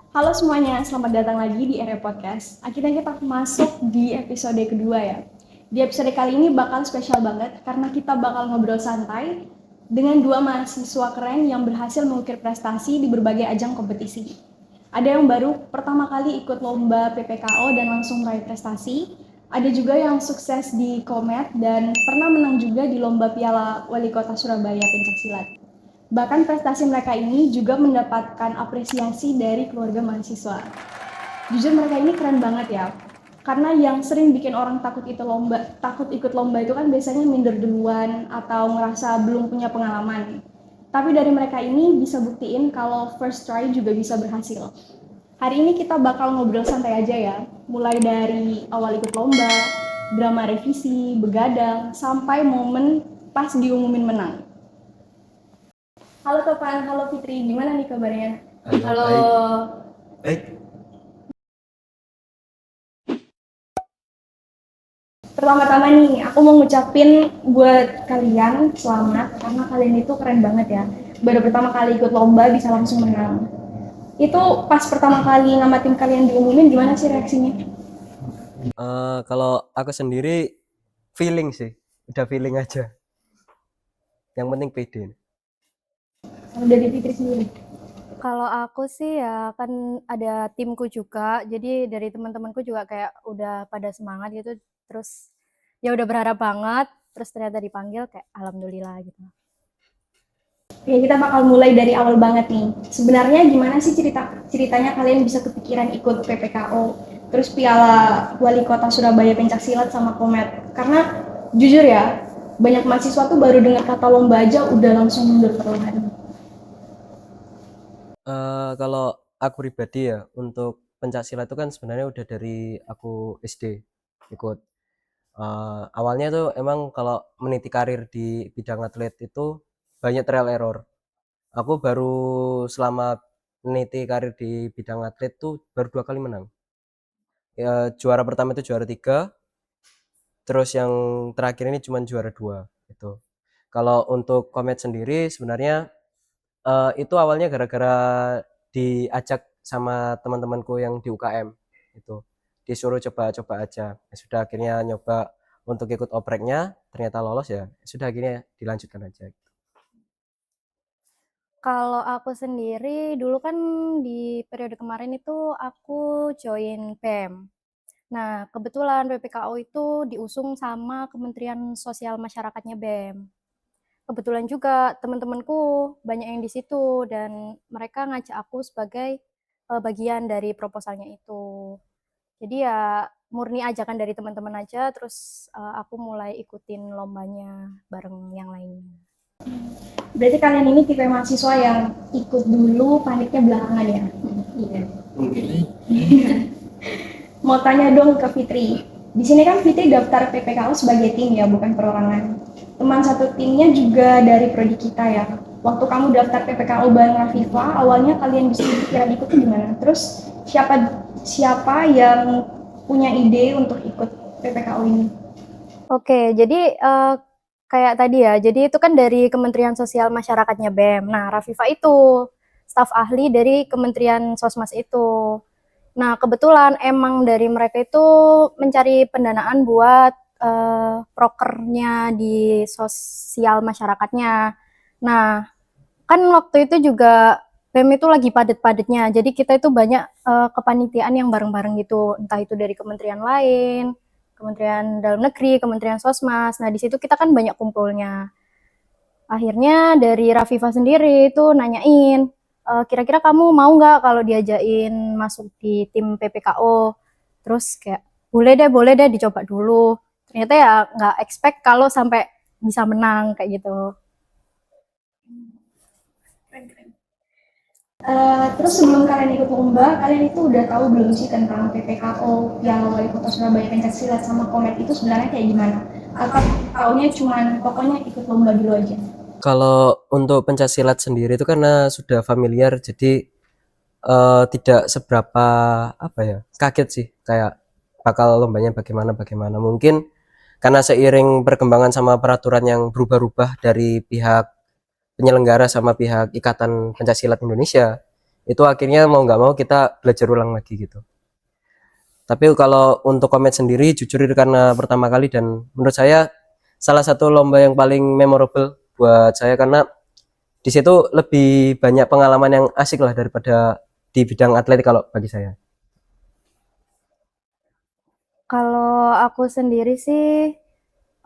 Halo semuanya, selamat datang lagi di Area Podcast. Akhirnya kita masuk di episode kedua ya. Di episode kali ini bakal spesial banget karena kita bakal ngobrol santai dengan dua mahasiswa keren yang berhasil mengukir prestasi di berbagai ajang kompetisi. Ada yang baru pertama kali ikut lomba PPKO dan langsung meraih prestasi. Ada juga yang sukses di Komet dan pernah menang juga di lomba Piala Wali Kota Surabaya Pencaksilat. Bahkan prestasi mereka ini juga mendapatkan apresiasi dari keluarga mahasiswa. Jujur mereka ini keren banget ya. Karena yang sering bikin orang takut ikut lomba itu kan biasanya minder duluan atau ngerasa belum punya pengalaman. Tapi dari mereka ini bisa buktiin kalau first try juga bisa berhasil. Hari ini kita bakal ngobrol santai aja ya, mulai dari awal ikut lomba, drama revisi, begadang, sampai momen pas diumumin menang. Halo Topan, halo Fitri, gimana nih kabarnya? Halo, Halo. baik. Baik. Pertama-tama nih, aku mau ngucapin buat kalian selamat karena kalian itu keren banget ya. Baru pertama kali ikut lomba bisa langsung menang. Itu pas pertama kali nama tim kalian diumumin gimana sih reaksinya? Kalau aku sendiri feeling sih, udah feeling aja. Yang penting pede. Kalau dari Fitri sendiri. Kalau aku sih ya kan ada timku juga, jadi dari teman-temanku juga kayak udah pada semangat gitu, terus ya udah berharap banget, terus ternyata dipanggil kayak alhamdulillah gitu. Ya kita bakal mulai dari awal banget nih. Sebenarnya gimana sih ceritanya kalian bisa kepikiran ikut PPKO, terus Piala Wali Kota Surabaya Pencaksilat sama Komet? Karena jujur ya, banyak mahasiswa tuh baru dengar kata lomba aja udah langsung mundur perlahan. Kalau aku pribadi ya, untuk pencaksilat itu kan sebenarnya udah dari aku SD ikut. Awalnya tuh emang kalau meniti karir di bidang atlet itu banyak trial error. Aku baru selama meniti karir di bidang atlet tuh baru 2 kali menang. Ya, juara pertama itu juara 3. Terus yang terakhir ini cuma juara 2 gitu. Kalau untuk Komet sendiri sebenarnya itu awalnya gara-gara diajak sama teman-temanku yang di UKM itu. Disuruh coba-coba aja. Ya sudah akhirnya nyoba untuk ikut opreknya, ternyata lolos ya. Sudah akhirnya dilanjutkan aja. Kalau aku sendiri dulu kan di periode kemarin itu aku join BEM. Nah, kebetulan PPKO itu diusung sama Kementerian Sosial Masyarakatnya BEM. Kebetulan juga teman-temanku banyak yang di situ dan mereka ngajak aku sebagai bagian dari proposalnya itu. Jadi ya murni ajakan dari teman-teman aja, terus aku mulai ikutin lombanya bareng yang lainnya. Berarti kalian ini tipe mahasiswa yang ikut dulu, paniknya belakangan ya? Iya. Mau tanya dong ke Fitri. Di sini kan Fitri daftar PPKU sebagai tim ya, bukan perorangan. Teman satu timnya juga dari prodi kita ya. Waktu kamu daftar PPKU bareng Rafifa, awalnya kalian bisa pikiran ikut gimana? Terus siapa siapa yang punya ide untuk ikut PPKU ini? Oke, jadi kayak tadi ya, jadi itu kan dari Kementerian Sosial Masyarakatnya BEM. Nah, Rafifa itu staf ahli dari Kementerian Sosmas itu. Nah, kebetulan emang dari mereka itu mencari pendanaan buat prokernya di sosial masyarakatnya. Nah, kan waktu itu juga BEM itu lagi padet-padetnya, jadi kita itu banyak kepanitiaan yang bareng-bareng gitu, entah itu dari kementerian lain, Kementerian Dalam Negeri, Kementerian Sosmas. Nah, di situ kita kan banyak kumpulnya. Akhirnya dari Rafifa sendiri itu nanyain, kira-kira kamu mau nggak kalau diajain masuk di tim PPKO? Terus kayak, boleh deh dicoba dulu. Ternyata ya nggak expect kalau sampai bisa menang kayak gitu. Terus sebelum kalian ikut lomba, kalian itu udah tahu belum sih tentang PPKO yang Wali Kota Surabaya Pencaksilat sama Komet itu sebenarnya kayak gimana? Atau taunya cuman pokoknya ikut lomba dulu aja? Kalau untuk pencaksilat sendiri itu karena sudah familiar, jadi tidak seberapa apa ya, kaget sih kayak bakal lombanya bagaimana bagaimana. Mungkin karena seiring perkembangan sama peraturan yang berubah-ubah dari pihak penyelenggara sama pihak Ikatan Pencaksilat Indonesia, itu akhirnya mau nggak mau kita belajar ulang lagi gitu. Tapi kalau untuk Komet sendiri jujur itu karena pertama kali dan menurut saya salah satu lomba yang paling memorable buat saya karena di situ lebih banyak pengalaman yang asik lah daripada di bidang atletik kalau bagi saya. Kalau aku sendiri sih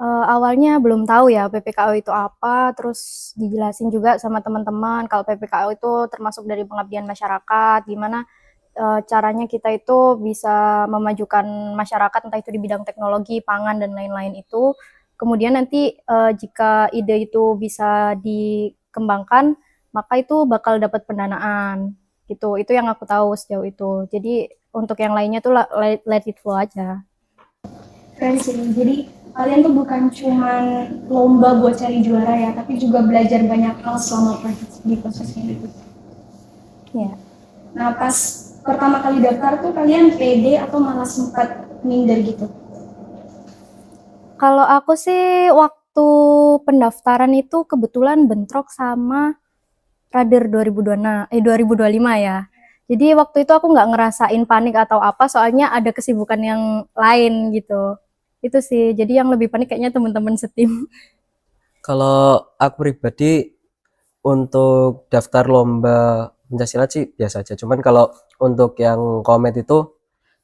awalnya belum tahu ya PPKO itu apa, terus dijelasin juga sama teman-teman kalau PPKO itu termasuk dari pengabdian masyarakat, gimana caranya kita itu bisa memajukan masyarakat entah itu di bidang teknologi, pangan dan lain-lain itu. Kemudian nanti jika ide itu bisa dikembangkan, maka itu bakal dapat pendanaan gitu. Itu yang aku tahu sejauh itu. Jadi untuk yang lainnya tuh let it flow aja. Keren sih. Jadi kalian tuh bukan cuman lomba buat cari juara ya, tapi juga belajar banyak hal selama di prosesnya gitu. Ya. Nah pas pertama kali daftar tuh kalian pede atau malah sempat minder gitu? Kalau aku sih waktu pendaftaran itu kebetulan bentrok sama Rader 2025 ya. Jadi waktu itu aku nggak ngerasain panik atau apa, soalnya ada kesibukan yang lain gitu. Itu sih, jadi yang lebih panik kayaknya teman-teman setim. Kalau aku pribadi untuk daftar lomba pencaksilat sih biasa aja. Cuman kalau untuk yang Komet itu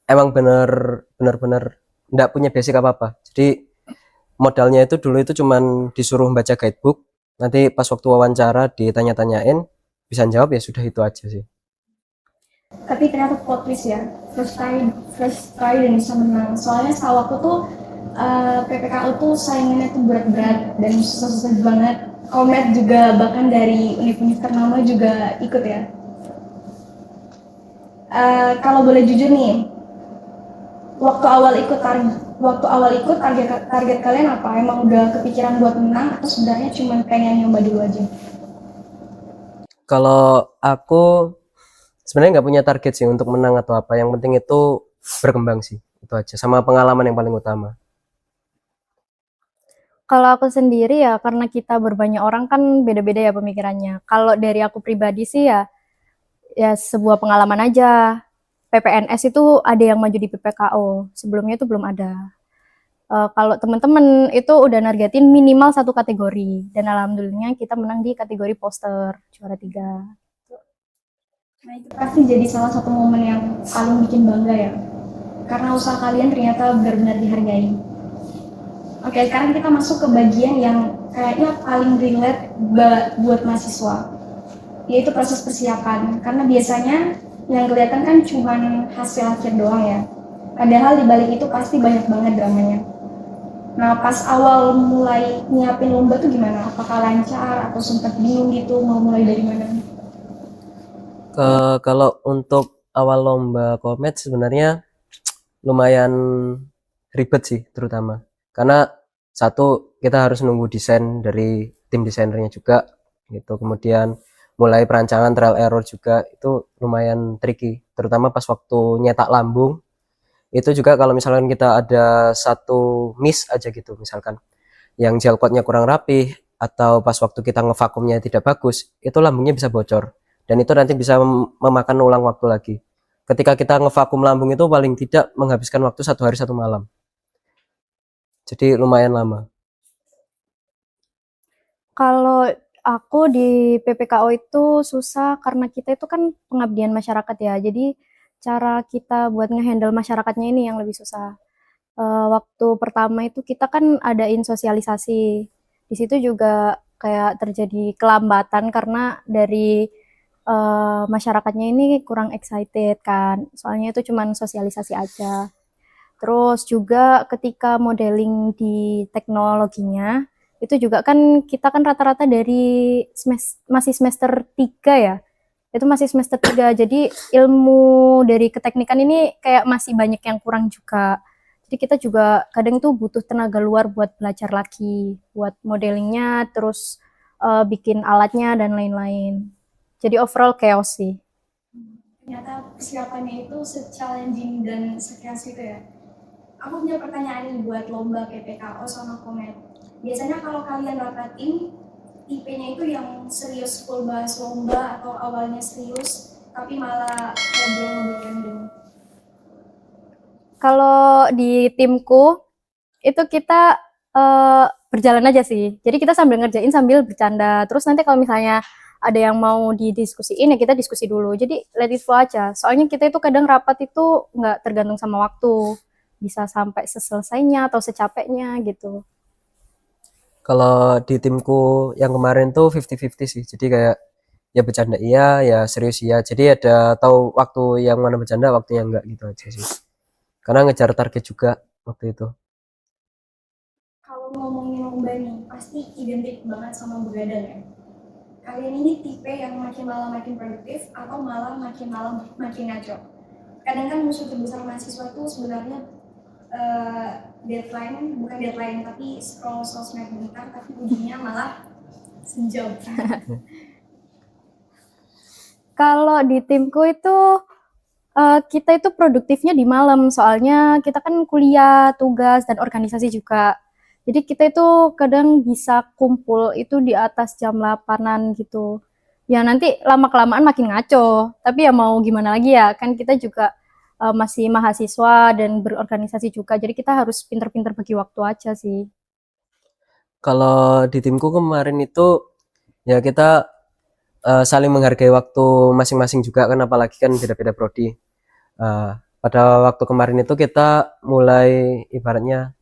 emang bener-bener nggak punya basic apa-apa. Jadi modalnya itu dulu itu cuman disuruh baca guidebook, nanti pas waktu wawancara ditanya-tanyain, bisa jawab ya sudah itu aja sih. Tapi ternyata plot twist ya, first try dan bisa menang. Soalnya setahu aku tuh PPKU tuh saingannya tuh berat-berat dan susah-susah banget. Komet juga bahkan dari univ-univ ternama juga ikut ya. Kalau boleh jujur nih, waktu awal ikut target kalian apa? Emang udah kepikiran buat menang atau sebenarnya cuma pengen nyoba dulu aja? Kalau aku sebenarnya nggak punya target sih untuk menang atau apa, yang penting itu berkembang sih, itu aja, sama pengalaman yang paling utama. Kalau aku sendiri ya, karena kita berbanyak orang kan beda-beda ya pemikirannya. Kalau dari aku pribadi sih ya sebuah pengalaman aja. PPNS itu ada yang maju di PPKO, sebelumnya itu belum ada. Kalau teman-teman itu udah nargetin minimal satu kategori, dan alhamdulillahnya kita menang di kategori poster, juara 3. Nah itu pasti jadi salah satu momen yang paling bikin bangga ya. Karena usaha kalian ternyata benar-benar dihargai. Oke, sekarang kita masuk ke bagian yang kayaknya paling relate buat mahasiswa, yaitu proses persiapan. Karena biasanya yang kelihatan kan cuma hasil akhir doang ya. Padahal di balik itu pasti banyak banget dramanya. Nah, pas awal mulai nyiapin lomba tuh gimana? Apakah lancar atau sempat bingung gitu mau mulai dari mana? Kalau untuk awal lomba Komet sebenarnya lumayan ribet sih, terutama karena satu kita harus nunggu desain dari tim desainernya juga gitu, kemudian mulai perancangan trial error juga itu lumayan tricky, terutama pas waktu nyetak lambung. Itu juga kalau misalkan kita ada satu miss aja gitu, misalkan yang gel coatnya kurang rapih atau pas waktu kita ngevakumnya tidak bagus, itu lambungnya bisa bocor dan itu nanti bisa memakan ulang waktu lagi. Ketika kita ngevakum lambung itu paling tidak menghabiskan waktu 1 hari 1 malam, jadi lumayan lama. Kalau aku di PPKO itu susah karena kita itu kan pengabdian masyarakat ya. Jadi cara kita buat ngehandle masyarakatnya ini yang lebih susah. Waktu pertama itu kita kan adain sosialisasi. Di situ juga kayak terjadi kelambatan karena dari masyarakatnya ini kurang excited kan. Soalnya itu cuman sosialisasi aja. Terus juga ketika modeling di teknologinya, itu juga kan kita kan rata-rata dari masih semester 3 ya. Itu masih semester 3. Jadi ilmu dari keteknikan ini kayak masih banyak yang kurang juga. Jadi kita juga kadang tuh butuh tenaga luar buat belajar lagi, buat modelingnya, terus bikin alatnya dan lain-lain. Jadi overall chaos sih. Ternyata persiapannya itu se-challenging dan se-chaos gitu ya. Aku punya pertanyaan nih buat lomba PPKO sama Komet. Biasanya kalau kalian rapatin, tipenya itu yang serius full bahas lomba atau awalnya serius, tapi malah ngobrol-ngobrol random? Kalau di timku itu kita berjalan aja sih. Jadi kita sambil ngerjain sambil bercanda. Terus nanti kalau misalnya ada yang mau didiskusiin ya kita diskusi dulu. Jadi let it flow aja. Soalnya kita itu kadang rapat itu nggak tergantung sama waktu. Bisa sampai seselesainya atau secapeknya gitu. Kalau di timku yang kemarin tuh 50-50 sih. Jadi kayak ya bercanda iya, ya serius iya. Jadi ada tahu waktu yang mana bercanda, waktu yang enggak gitu aja sih. Karena ngejar target juga waktu itu. Kalau ngomongin lomba nih, pasti identik banget sama begadang ya. Kalian ini tipe yang makin malam makin produktif atau malah makin malam makin ngaco? Kadang kan musuh terbesar mahasiswa itu sebenarnya deadline, bukan deadline tapi scroll sosmed bentar, tapi ujungnya malah sejam. Kalau di timku itu kita itu produktifnya di malam, soalnya kita kan kuliah, tugas, dan organisasi juga. Jadi kita itu kadang bisa kumpul itu di atas jam 8-an gitu. Ya nanti lama-kelamaan makin ngaco, tapi ya mau gimana lagi ya, kan kita juga masih mahasiswa dan berorganisasi juga, jadi kita harus pinter-pinter bagi waktu aja sih. Kalau di timku kemarin itu ya kita saling menghargai waktu masing-masing juga kan, apalagi kan beda-beda prodi. Pada waktu kemarin itu kita mulai ibaratnya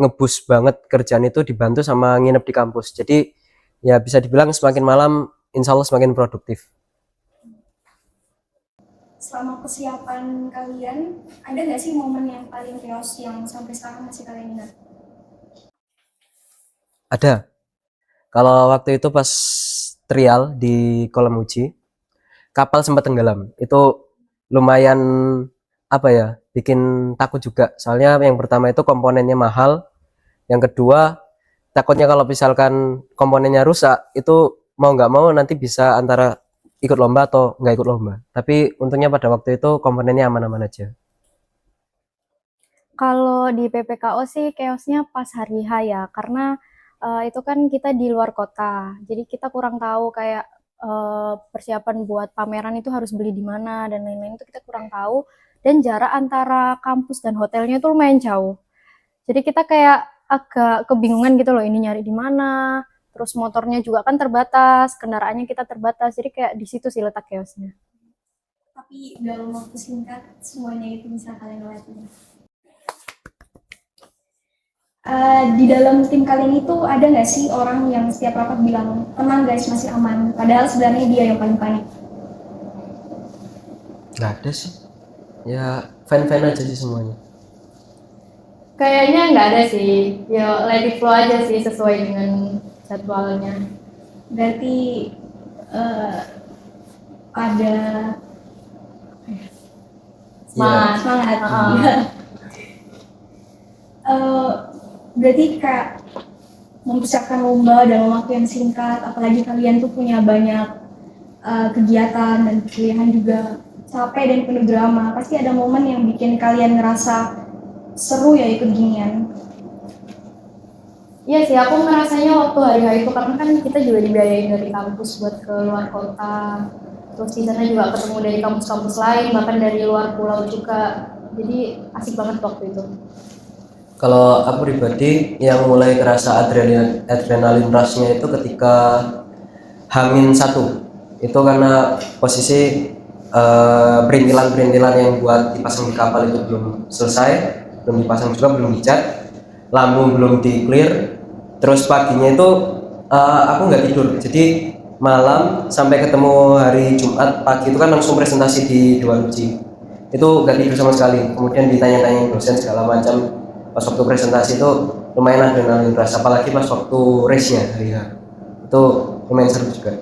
ngebus banget kerjaan itu dibantu sama nginep di kampus. Jadi ya bisa dibilang semakin malam insya Allah semakin produktif. Selama persiapan kalian, ada nggak sih momen yang paling chaos yang sampai sekarang masih kalian ingat? Ada. Kalau waktu itu pas trial di kolam uji, kapal sempat tenggelam. Itu lumayan apa ya, bikin takut juga. Soalnya yang pertama itu komponennya mahal, yang kedua takutnya kalau misalkan komponennya rusak itu mau nggak mau nanti bisa antara ikut lomba atau nggak ikut lomba. Tapi untungnya pada waktu itu komponennya aman-aman aja. Kalau di PPKO sih chaosnya pas hari H ya, karena itu kan kita di luar kota, jadi kita kurang tahu kayak persiapan buat pameran itu harus beli di mana dan lain-lain itu kita kurang tahu, dan jarak antara kampus dan hotelnya itu lumayan jauh. Jadi kita kayak agak kebingungan gitu loh, ini nyari di mana, terus motornya juga kan terbatas, kendaraannya kita terbatas, jadi kayak di situ sih letak chaosnya. Tapi dalam waktu singkat semuanya itu bisa kalian lewatin. Di dalam tim kalian itu ada nggak sih orang yang setiap rapat bilang tenang guys masih aman, padahal sebenarnya dia yang paling panik? Nggak ada sih. Ya fan-fan aja sih semuanya. Kayaknya nggak ada sih, ya let it flow aja sih sesuai dengan jadwalnya. Berarti ada Semangat. semangat. Heeh. Berarti kayak mempersiapkan lomba dalam waktu yang singkat, apalagi kalian tuh punya banyak kegiatan dan pilihan juga, capek dan penuh drama. Pasti ada momen yang bikin kalian ngerasa seru ya ikut ginian. Iya sih, aku ngerasanya waktu hari-hari itu karena kan kita juga dibiayain dari kampus buat ke luar kota. Terus di sana juga ketemu dari kampus-kampus lain, bahkan dari luar pulau juga. Jadi asik banget waktu itu. Kalau aku pribadi yang mulai kerasa adrenalin rush-nya itu ketika H-1 itu karena posisi perintilan-perintilan yang buat dipasang di kapal itu belum selesai, belum dipasang juga, belum dicat, lambung belum di clear. Terus paginya itu aku nggak tidur, jadi malam sampai ketemu hari Jumat pagi itu kan langsung presentasi di Dewan Uji. Itu nggak tidur sama sekali, kemudian ditanya-tanya dosen segala macam. Pas waktu presentasi itu lumayan adrenalin rush, apalagi pas waktu race-nya hari H. Itu lumayan seru juga.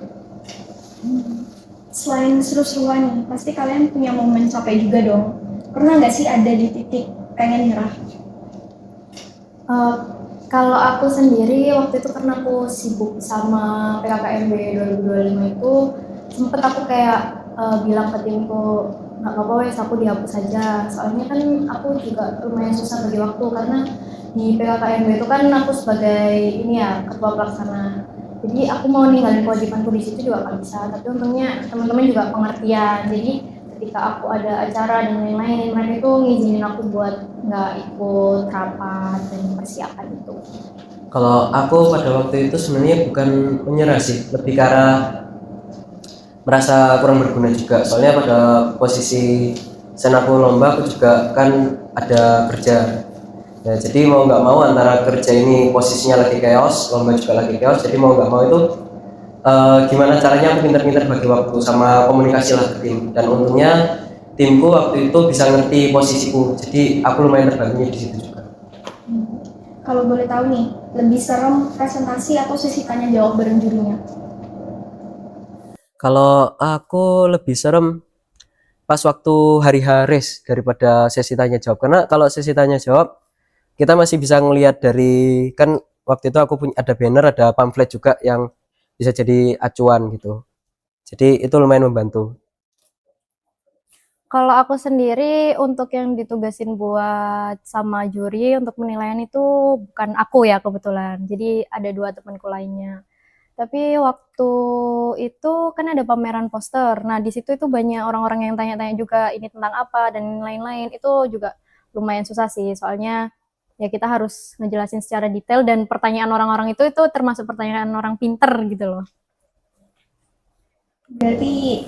Selain seru-seruan nih, pasti kalian punya momen capek juga dong. Pernah nggak sih ada di titik pengen nyerah? Kalau aku sendiri waktu itu karena aku sibuk sama PKKMB 2025 itu sempet aku kayak bilang ke timku nggak apa-apa wes aku dihapus saja, soalnya kan aku juga lumayan susah bagi waktu karena di PKKMB itu kan aku sebagai ini ya ketua pelaksana, jadi Jadi aku mau ninggalin kewajibanku di situ juga nggak bisa. Tapi untungnya teman-teman juga pengertian. Jadi ketika aku ada acara dan lain-lain, mereka itu ngizinin aku buat nggak ikut rapat dan persiapan itu. Kalau aku pada waktu itu sebenarnya bukan menyerah sih, lebih ke arah merasa kurang berguna juga. Soalnya pada posisi sen aku lomba aku juga kan ada kerja. Ya, jadi mau nggak mau antara kerja ini posisinya lagi chaos, lomba juga lagi chaos. Jadi mau nggak mau itu gimana caranya aku pinter-pinter bagi waktu sama komunikasi lah ke tim. Dan untungnya timku waktu itu bisa ngerti posisiku. Jadi aku lumayan terbantunya di situ juga. Kalau boleh tahu nih, lebih serem presentasi atau sesi tanya jawab bareng jurinya? Kalau aku lebih serem pas waktu hari Haris daripada sesi tanya jawab, karena kalau sesi tanya jawab kita masih bisa ngelihat dari, kan waktu itu aku punya ada banner, ada pamflet juga yang bisa jadi acuan gitu, jadi itu lumayan membantu. Kalau aku sendiri untuk yang ditugasin buat sama juri untuk penilaian itu bukan aku ya kebetulan. Jadi ada 2 temanku lainnya. Tapi waktu itu kan ada pameran poster. Nah, di situ itu banyak orang-orang yang tanya-tanya juga ini tentang apa dan lain-lain. Itu juga lumayan susah sih. Soalnya ya kita harus ngejelasin secara detail dan pertanyaan orang-orang itu termasuk pertanyaan orang pinter gitu loh. Berarti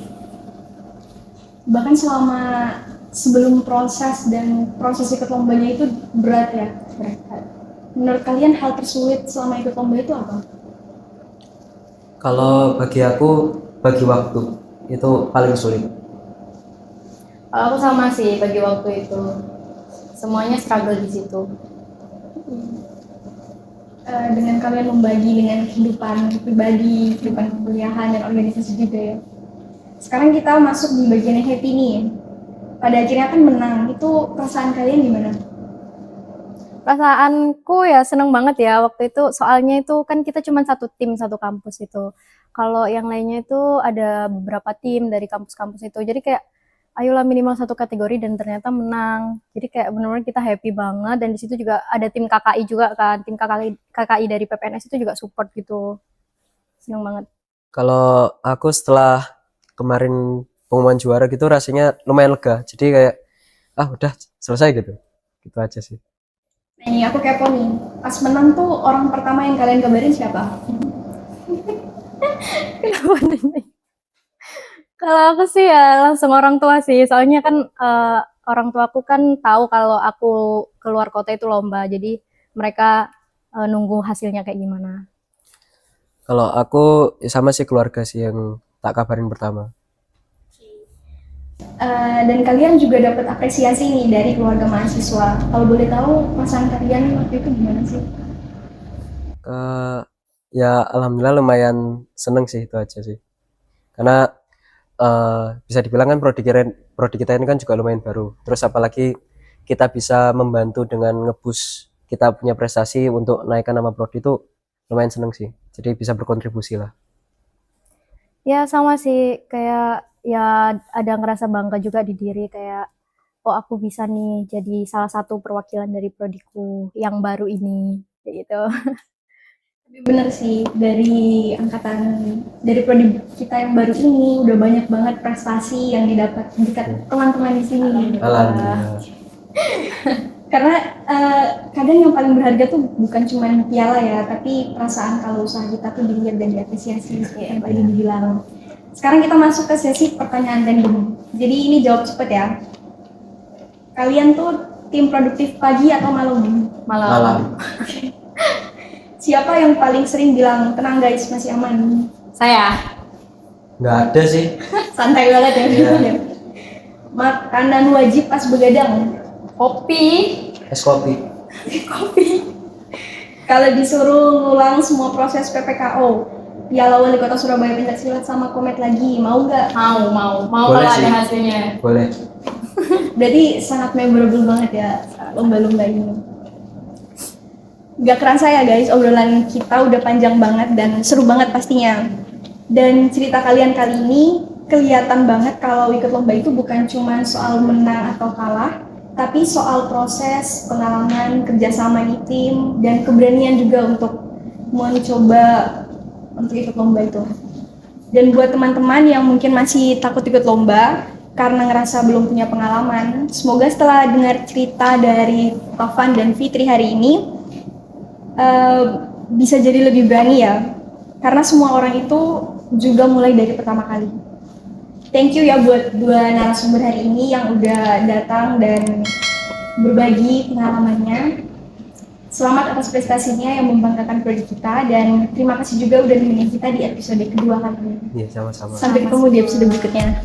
bahkan selama sebelum proses dan proses ikut lombanya itu berat ya? Berat. Menurut kalian hal tersulit selama ikut lomba itu apa? Kalau bagi aku, bagi waktu itu paling sulit. Kalau aku sama sih bagi waktu itu. Semuanya struggle di situ. Dengan kalian membagi dengan kehidupan pribadi, kehidupan kuliahan dan organisasi juga ya. Sekarang kita masuk di bagian yang happy nih. Pada akhirnya kan menang. Itu perasaan kalian gimana? Perasaanku ya seneng banget ya waktu itu, soalnya itu kan kita cuma satu tim satu kampus itu. Kalau yang lainnya itu ada beberapa tim dari kampus-kampus itu. Jadi kayak ayolah minimal satu kategori dan ternyata menang. Jadi kayak benar-benar kita happy banget dan di situ juga ada tim KKI juga kan. Tim KKI dari PPNS itu juga support gitu. Seneng banget. Kalau aku setelah kemarin pengumuman juara gitu rasanya lumayan lega, jadi kayak udah selesai gitu, gitu aja sih. Nah ini aku kepo nih, pas menang tuh orang pertama yang kalian kabarin siapa? Kenapa nih? Kalau aku sih ya langsung orang tua sih, soalnya kan orang tuaku kan tahu kalau aku keluar kota itu lomba, jadi mereka nunggu hasilnya kayak gimana. Kalau aku ya sama sih, keluarga sih yang tak kabarin pertama. Dan kalian juga dapat apresiasi nih dari keluarga mahasiswa. Kalau boleh tahu perasaan kalian waktu itu gimana sih? Ya alhamdulillah lumayan seneng sih, itu aja sih. Karena bisa dibilang kan prodi kita ini kan juga lumayan baru. Terus apalagi kita bisa membantu dengan ngebus kita punya prestasi untuk naikkan nama prodi, itu lumayan seneng sih. Jadi bisa berkontribusi lah. Ya sama sih, kayak ya ada ngerasa bangga juga di diri kayak oh aku bisa nih jadi salah satu perwakilan dari prodiku yang baru ini kayak gitu. Tapi bener sih, dari prodi kita yang baru ini udah banyak banget prestasi yang didapat dekat teman-teman di sini. Alhamdulillah. Karena kadang yang paling berharga tuh bukan cuma piala ya, tapi perasaan kalau usaha kita tuh dilihat dan diapresiasi kayak yang tadi dibilang. Sekarang kita masuk ke sesi pertanyaan random. Jadi ini jawab cepet ya. Kalian tuh tim produktif pagi atau malam? Malam. Siapa yang paling sering bilang tenang guys masih aman? Saya. Nggak ada sih. Santai banget ya. Iya. Makanan wajib pas begadang? Kopi. Es kopi. Kopi. Kalau disuruh ngulang semua proses PPKO, Piala Wali Kota Surabaya Pencaksilat sama Komet lagi, mau nggak? Mau Boleh kalau sih. ada hasilnya. Boleh. Berarti sangat memorable banget ya lomba-lomba ini. Gak kerasa ya guys, obrolan kita udah panjang banget dan seru banget pastinya. Dan cerita kalian kali ini kelihatan banget kalau ikut lomba itu bukan cuma soal menang atau kalah, tapi soal proses, pengalaman, kerjasama di tim, dan keberanian juga untuk mencoba untuk ikut lomba itu. Dan buat teman-teman yang mungkin masih takut ikut lomba karena ngerasa belum punya pengalaman, semoga setelah dengar cerita dari Tovan dan Fitri hari ini bisa jadi lebih berani ya, karena semua orang itu juga mulai dari pertama kali. Thank you ya buat dua narasumber hari ini yang udah datang dan berbagi pengalamannya. Selamat atas prestasinya yang membanggakan prodi kita, dan terima kasih juga udah nemenin kita di episode kedua kali ini. Iya, sama-sama. Sampai ketemu di episode berikutnya.